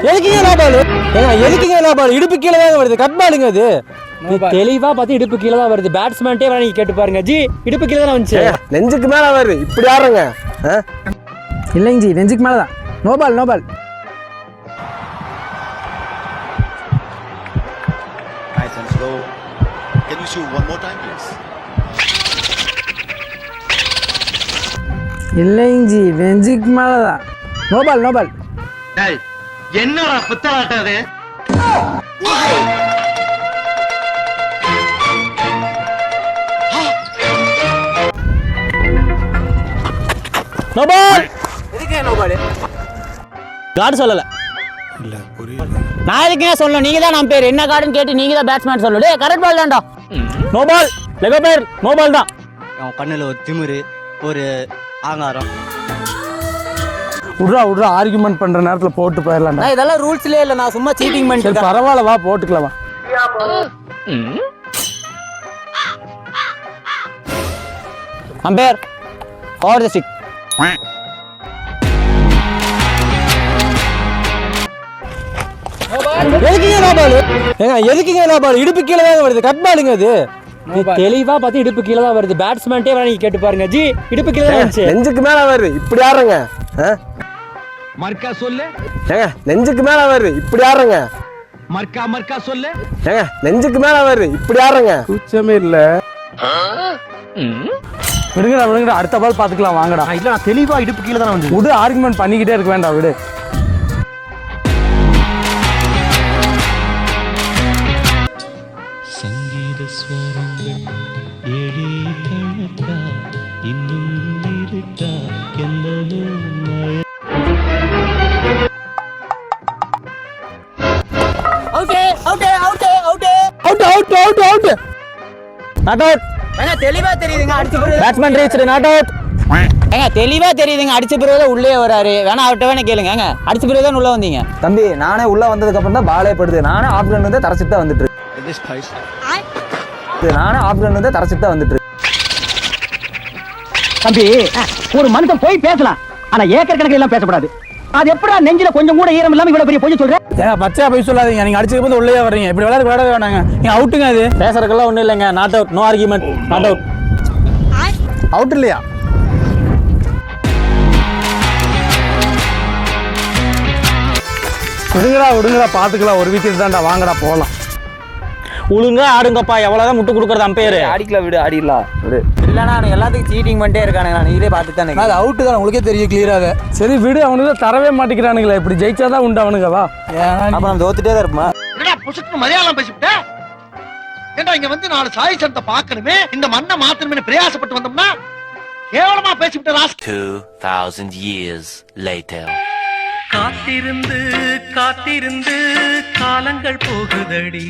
எதுக்குங்க no ball? எதுக்குங்க no பால்? இடுப்பு கீழே தான் வருது. கட் பாலுங்க அது. தெளிவா பார்த்து இடுப்பு கீழே தான் வருது. பேட்ஸ்மேன்ட்டே வேணா நீங்க கேட்டு பாருங்க ஜி. இடுப்பு கீழே தான் வந்துச்சு. நெஞ்சுக்கு மேல வருது. இப்படி ஆடுறங்க. இல்லைங்க ஜி, நெஞ்சுக்கு மேல தான். No ball, no ball. Nice and slow. Can you shoot one more time, please? இல்லைங்க ஜி, நெஞ்சுக்கு மேல தான். No ball, no ball. என்னடா புத்தலாட்டம் அது? No ball. எதுக்கு நோ பால்? கார்டு சொல்லல. இல்ல புரியல. நான் எதுக்குங்க சொல்லணும்? நீங்க தான் நம்ம பேர் என்ன கார்டுன்னு கேட்டு நீங்க தான் பேட்ஸ்மேன் சொல்லணும். டேய் கரெக்ட் பால் தான்டா. No ball. லெகோ பேர் நோ பால் தான். அவன் கண்ணுல ஒரு திமிரு, ஒரு ஆங்காரம். விட்றா விட்றா, ஆர்குமெண்ட் பண்ற நேரத்துல போட்டு போயிடலாம்டா. நான் இதெல்லாம் ரூல்ஸ்லயே இல்ல. நான் சும்மா சீட்டிங் சரி பண்ணிட்டேன். பரவாயில்ல, வா போட்டுக்கலாம் வா. Umpire for the sick. எதுக்குங்க நோ பால்? எதுக்குங்க நோ பால்? இடுப்பு கீழே தான் வருது. கட் பாலுங்க அது. தெளிவா பார்த்து இடுப்பு கீழே தான் வருது. பேட்ஸ்மேன்ட்டே வேணா நீங்க கேட்டு பாருங்க ஜி. இடுப்பு கீழே தான் வந்துச்சு. நெஞ்சுக்கு மேல வருது. இப்படி ஆடுறங்க. மர்க்கா சொல்லு. நெஞ்சுக்கு மேல வருது. இப்படி ஆடுறங்க. மர்க்கா சொல்லு. நெஞ்சுக்கு மேல வருது. இப்படி ஆடுறங்க. கூச்சமே இல்ல. விடுங்கடா விடுங்கடா, அடுத்த பால் பாத்துக்கலாம் வாங்கடா. இல்ல நான் தெளிவா இடுப்பு கீழே தான் வந்து. விடு, ஆர்குமெண்ட் பண்ணிக்கிட்டே இருக்க வேண்டாம், விடு. சங்கீத ஸ்வரங்கள் ஏழே கணக்கா இன்னும் இருக்கா என்னவோ out out out out out out out out. Not out. ஏங்க தெளிவா தெரியுதுங்க அடிச்ச பிறகு பேட்ஸ்மேன் ரீச்டு. Not out. ஏங்க தெளிவா தெரியுதுங்க அடிச்ச பிறகு தான் உள்ளே வராரு. வேணா அவர்ட்ட வேணா கேளுங்க. ஏங்க அடிச்ச பிறகு தான் உள்ள வந்தீங்க. தம்பி நானே உள்ள வந்ததுக்கு அப்புறம் தான் பாலே படுது. நானே ஆஃப் கன் வந்து தரச்சிட்டு தான் வந்துட்டு. This place. நானே ஆஃப் கன் வந்து தரச்சிட்டு தான் வந்துட்டு. தம்பி ஒரு மனுஷன் போய் பேசலாம், ஆனா ஏக்கர் கணக்கில் எல்லாம் பேசக்கூடாது. அது எப்படா நெஞ்சில கொஞ்சம் கூட ஈரம் இல்லாம இவ்வளவு பெரிய பொய் சொல்ற? ஏங்க பச்சையா போய் சொல்லாதீங்க. நீங்க அடிச்சதுக்கு வந்து உள்ளே வர்றீங்க. இப்படி விளையாட வேணாங்க. நீங்க அவுட்டுங்க. அது பேசுறதுக்கெல்லாம் ஒண்ணும் இல்லைங்க. Not out. No argument. Not out. Out இல்லையா? விடுங்கடா பாத்துக்கலாம். ஒரு விக்கெட் தான்டா, வாங்கடா போகலாம். ஒழுங்கா ஆடுங்கப்பா. எவ்வளவுதான் முட்டு கொடுக்கறது அம்பையர். அடிக்கலாம் விடு, ஆடிடலாம் விடு. இல்லைன்னா எல்லாத்துக்கும் சீட்டிங் பண்ணிட்டே இருக்கானுங்க. நான் நீங்களே பார்த்து தானே. அது அவுட்டு தான், உங்களுக்கே தெரியும் கிளியராக. சரி விடு, அவனுக்கு தரவே மாட்டேங்கிறானுங்களே. இப்படி ஜெயிச்சாதான் உண்டு அவனுங்க. வா. அப்ப நம்ம தோத்துட்டே தான் இருப்போமா? என்னடா புசுக்கு மலையாளம் பேசிவிட்ட? ஏண்டா இங்க வந்து நாலு சாய் சனத்தை பார்க்கணுமே, இந்த மண்ணை மாத்தணுமே பிரயாசப்பட்டு வந்தோம்னா கேவலமா பேசிவிட்ட. 2000 years later. காத்திருந்து காத்திருந்து காலங்கள் போகுதடி.